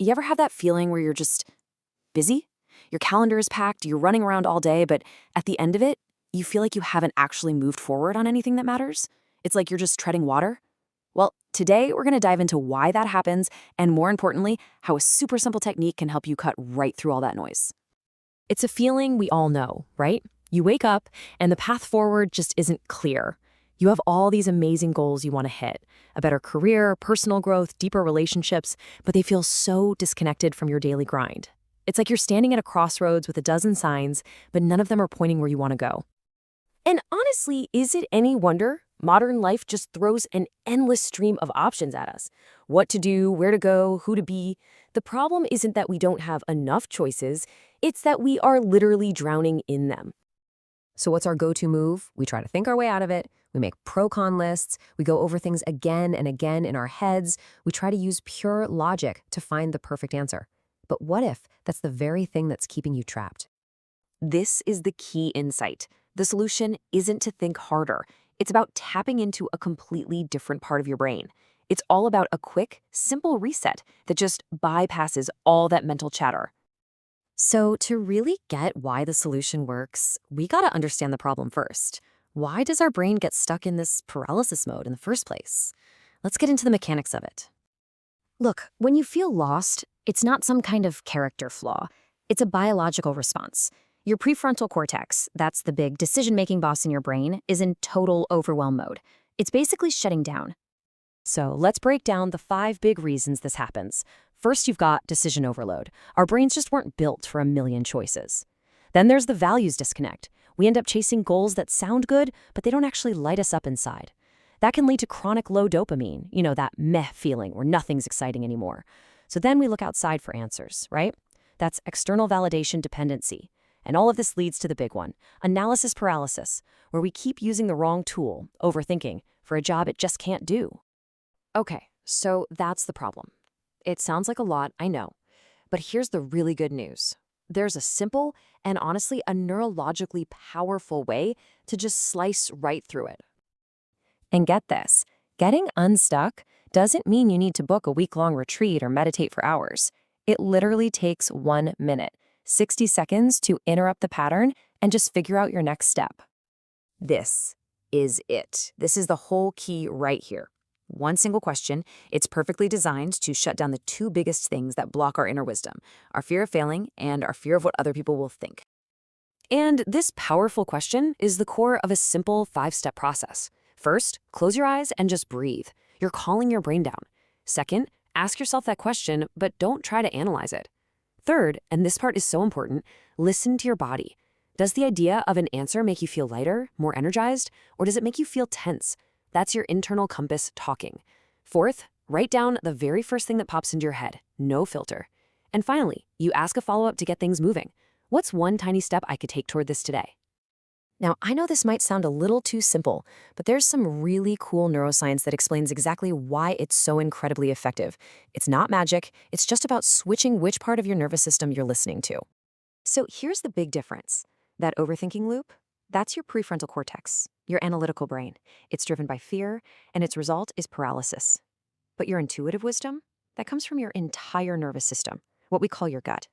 You ever have that feeling where you're just busy? Your calendar is packed, you're running around all day, but at the end of it, you feel like you haven't actually moved forward on anything that matters? It's like you're just treading water? Well, today we're going to dive into why that happens and, more importantly, how a super simple technique can help you cut right through all that noise. It's a feeling we all know, right? You wake up and the path forward just isn't clear. You have all these amazing goals you want to hit, a better career, personal growth, deeper relationships, but they feel so disconnected from your daily grind. It's like you're standing at a crossroads with a dozen signs, but none of them are pointing where you want to go. And honestly, is it any wonder? Modern life just throws an endless stream of options at us. What to do, where to go, who to be. The problem isn't that we don't have enough choices, it's that we are literally drowning in them. So what's our go-to move? We try to think our way out of it. We make pro-con lists. We go over things again and again in our heads. We try to use pure logic to find the perfect answer. But what if that's the very thing that's keeping you trapped? This is the key insight. The solution isn't to think harder. It's about tapping into a completely different part of your brain. It's all about a quick, simple reset that just bypasses all that mental chatter. So to really get why the solution works, we gotta understand the problem first. Why does our brain get stuck in this paralysis mode in the first place? Let's get into the mechanics of it. Look, when you feel lost, it's not some kind of character flaw. It's a biological response. Your prefrontal cortex, that's the big decision-making boss in your brain, is in total overwhelm mode. It's basically shutting down. So let's break down the 5 big reasons this happens. First, you've got decision overload. Our brains just weren't built for a million choices. Then there's the values disconnect. We end up chasing goals that sound good, but they don't actually light us up inside. That can lead to chronic low dopamine, that meh feeling where nothing's exciting anymore. So then we look outside for answers, right? That's external validation dependency. And all of this leads to the big one, analysis paralysis, where we keep using the wrong tool, overthinking, for a job it just can't do. Okay, so that's the problem. It sounds like a lot, I know. But here's the really good news. There's a simple and honestly a neurologically powerful way to just slice right through it. And get this, getting unstuck doesn't mean you need to book a week-long retreat or meditate for hours. It literally takes 1 minute, 60 seconds to interrupt the pattern and just figure out your next step. This is it. This is the whole key right here. One single question, it's perfectly designed to shut down the 2 biggest things that block our inner wisdom, our fear of failing and our fear of what other people will think. And this powerful question is the core of a simple 5-step process. First, close your eyes and just breathe. You're calming your brain down. Second, ask yourself that question, but don't try to analyze it. Third, and this part is so important, listen to your body. Does the idea of an answer make you feel lighter, more energized, or does it make you feel tense? That's your internal compass talking. Fourth, write down the very first thing that pops into your head, no filter. And finally, you ask a follow-up to get things moving. What's one tiny step I could take toward this today? Now, I know this might sound a little too simple, but there's some really cool neuroscience that explains exactly why it's so incredibly effective. It's not magic, it's just about switching which part of your nervous system you're listening to. So here's the big difference. That overthinking loop, that's your prefrontal cortex, your analytical brain. It's driven by fear, and its result is paralysis. But your intuitive wisdom, that comes from your entire nervous system, what we call your gut.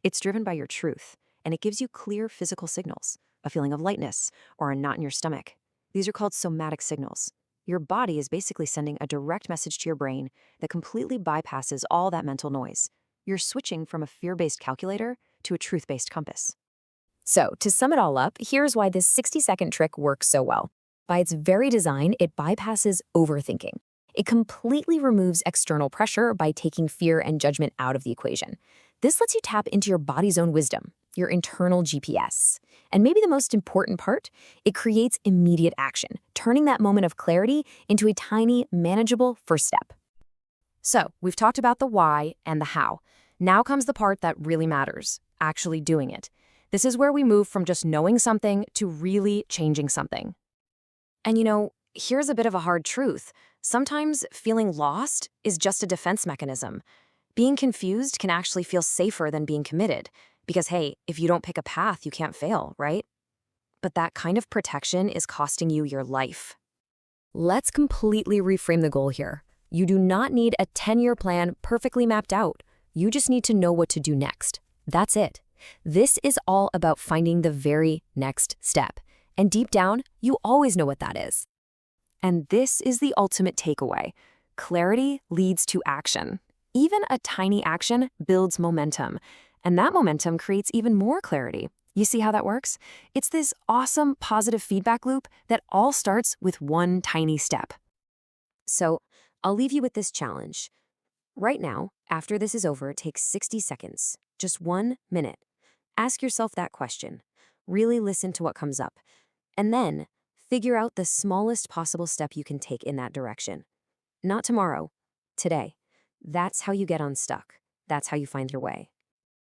It's driven by your truth, and it gives you clear physical signals, a feeling of lightness or a knot in your stomach. These are called somatic signals. Your body is basically sending a direct message to your brain that completely bypasses all that mental noise. You're switching from a fear-based calculator to a truth-based compass. So, to sum it all up, here's why this 60-second trick works so well. By its very design, it bypasses overthinking. It completely removes external pressure by taking fear and judgment out of the equation. This lets you tap into your body's own wisdom, your internal GPS. And maybe the most important part, it creates immediate action, turning that moment of clarity into a tiny, manageable first step. So, we've talked about the why and the how. Now comes the part that really matters, actually doing it. This is where we move from just knowing something to really changing something. And here's a bit of a hard truth. Sometimes feeling lost is just a defense mechanism. Being confused can actually feel safer than being committed. Because hey, if you don't pick a path, you can't fail, right? But that kind of protection is costing you your life. Let's completely reframe the goal here. You do not need a 10-year plan perfectly mapped out. You just need to know what to do next. That's it. This is all about finding the very next step. And deep down, you always know what that is. And this is the ultimate takeaway. Clarity leads to action. Even a tiny action builds momentum, and that momentum creates even more clarity. You see how that works? It's this awesome positive feedback loop that all starts with one tiny step. So, I'll leave you with this challenge. Right now, after this is over, take 60 seconds, just 1 minute. Ask yourself that question. Really listen to what comes up. And then, figure out the smallest possible step you can take in that direction. Not tomorrow, today. That's how you get unstuck. That's how you find your way.